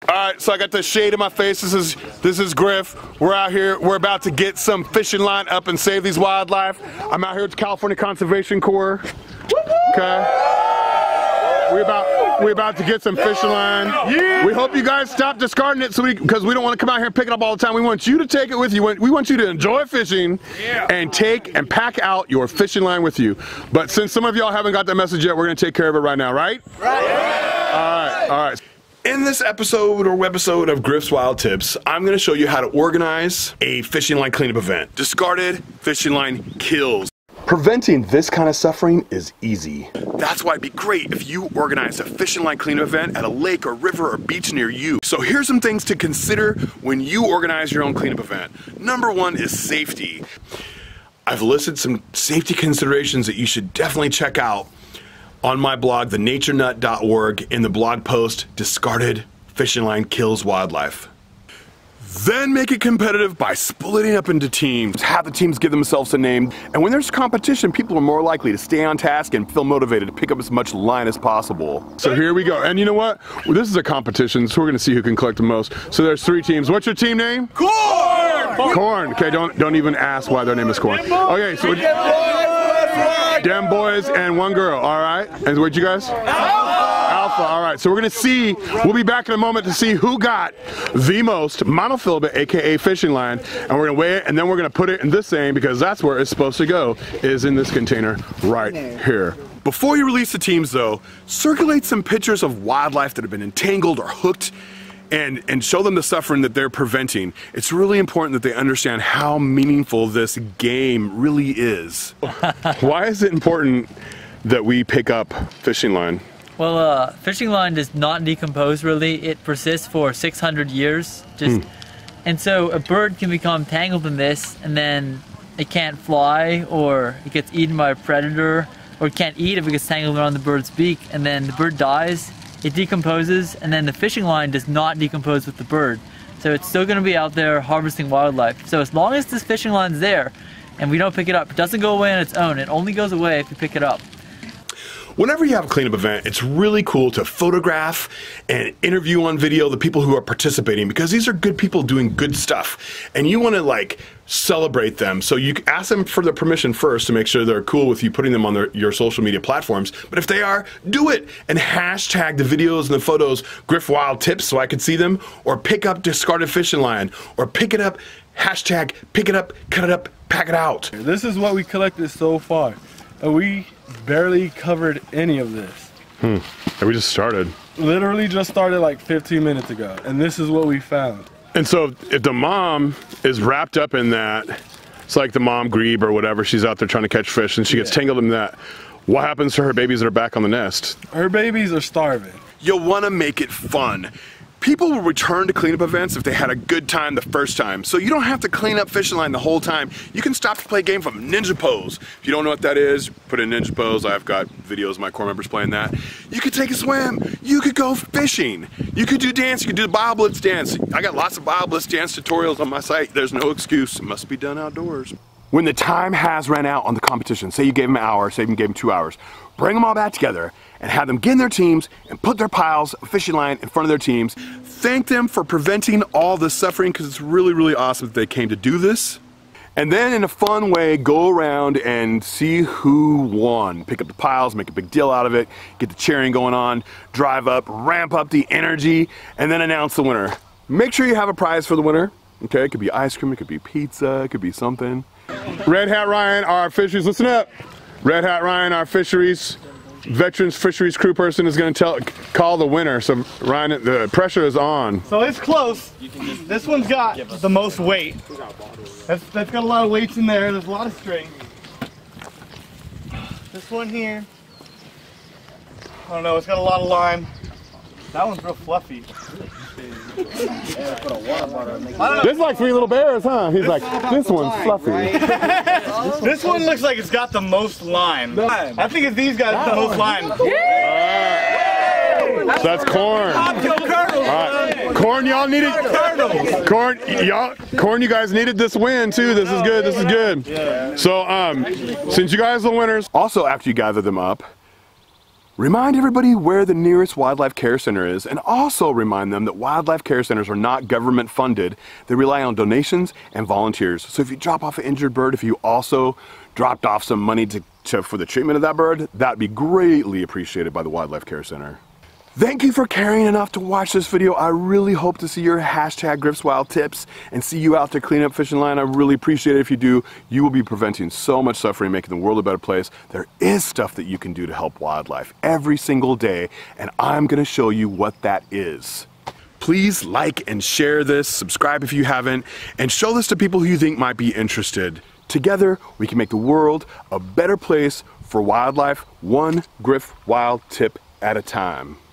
Alright, so I got the shade in my face. This is Griff. We're out here. We're about to get some fishing line up and save these wildlife. I'm out here with the California Conservation Corps. Okay. We're about to get some fishing line. Yeah. We hope you guys stop discarding it because we don't want to come out here and pick it up all the time. We want you to take it with you. We want you to enjoy fishing and take and pack out your fishing line with you. But since some of y'all haven't got that message yet, we're going to take care of it right now, right? Right. Yeah. All right. In this episode or webisode of Griff's Wild Tips, I'm going to show you how to organize a fishing line cleanup event. Discarded fishing line kills. Preventing this kind of suffering is easy. That's why it'd be great if you organized a fishing line cleanup event at a lake or river or beach near you. So here's some things to consider when you organize your own cleanup event. Number one is safety. I've listed some safety considerations that you should definitely check out on my blog, thenaturenut.org, in the blog post, Discarded Fishing Line Kills Wildlife. Then make it competitive by splitting up into teams. Have the teams give themselves a name. And when there's competition, people are more likely to stay on task and feel motivated to pick up as much line as possible. So here we go. And you know what? Well, this is a competition, so we're gonna see who can collect the most. So there's 3 teams. What's your team name? Corn! Corn. Okay, don't even ask why their name is Corn. Okay, so Dem boys and 1 girl, all right? And what'd you guys? Alpha, all right. So we're gonna see, we'll be back in a moment to see who got the most monofilament, AKA fishing line, and we're gonna weigh it, and then we're gonna put it in this thing because that's where it's supposed to go, is in this container right here. Before you release the teams though, circulate some pictures of wildlife that have been entangled or hooked and show them the suffering that they're preventing. It's really important that they understand how meaningful this game really is. Why is it important that we pick up fishing line? Well, fishing line does not decompose really. It persists for 600 years. And so a bird can become tangled in this and then it can't fly, or it gets eaten by a predator, or it can't eat if it gets tangled around the bird's beak, and then the bird dies. It decomposes, and then the fishing line does not decompose with the bird. So it's still going to be out there harvesting wildlife. So as long as this fishing line's there and we don't pick it up, it doesn't go away on its own. It only goes away if you pick it up. Whenever you have a cleanup event, it's really cool to photograph and interview on video the people who are participating, because these are good people doing good stuff. And you want to like celebrate them. So you ask them for their permission first to make sure they're cool with you putting them on your social media platforms. But if they are, do it and hashtag the videos and the photos Griff Wild Tips so I can see them, or pick up discarded fishing line, or pick it up, hashtag pick it up, cut it up, pack it out. This is what we collected so far. And we barely covered any of this. And we just started. Literally just started like 15 minutes ago, and this is what we found. And so if the mom is wrapped up in that, it's like the mom grebe or whatever, she's out there trying to catch fish and she gets tangled in that, what happens to her babies that are back on the nest? Her babies are starving. You'll want to make it fun. People will return to cleanup events if they had a good time the first time. So you don't have to clean up fishing line the whole time. You can stop to play a game from Ninja Pose. If you don't know what that is, put in Ninja Pose. I've got videos of my core members playing that. You could take a swim. You could go fishing. You could do dance. You could do the Bio Blitz dance. I got lots of Bio Blitz dance tutorials on my site. There's no excuse. It must be done outdoors. When the time has ran out on the competition, say you gave them an hour, say you gave them 2 hours, bring them all back together and have them get in their teams and put their piles of fishing line in front of their teams. Thank them for preventing all the suffering, because it's really, really awesome that they came to do this. And then in a fun way, go around and see who won. Pick up the piles, make a big deal out of it, get the cheering going on, drive up, ramp up the energy, and then announce the winner. Make sure you have a prize for the winner. Okay, it could be ice cream, it could be pizza, it could be something. Red Hat Ryan, our fisheries, listen up. Red Hat Ryan, our fisheries, veterans fisheries crew person, is going to call the winner. So Ryan, the pressure is on. So it's close. This one's got the most weight. That's got a lot of weights in there. There's a lot of string. This one here, I don't know, it's got a lot of line. That one's real fluffy. This is like 3 little bears, huh? He's like, this one's fluffy. This one looks like it's got the most line. I think it's these guys the most line. So that's Corn. Alright. Corn, y'all needed Corn, you guys needed this win too. This is good. This is good. So since you guys are the winners, also after you gather them up, Remind everybody where the nearest wildlife care center is, and also remind them that wildlife care centers are not government funded. They rely on donations and volunteers. So if you drop off an injured bird, if you also dropped off some money for the treatment of that bird, that'd be greatly appreciated by the wildlife care center. Thank you for caring enough to watch this video. I really hope to see your hashtag Griff's Wild Tips and see you out there cleaning up fishing line. I really appreciate it if you do. You will be preventing so much suffering, making the world a better place. There is stuff that you can do to help wildlife every single day, and I'm gonna show you what that is. Please like and share this, subscribe if you haven't, and show this to people who you think might be interested. Together, we can make the world a better place for wildlife, one Griff Wild Tip at a time.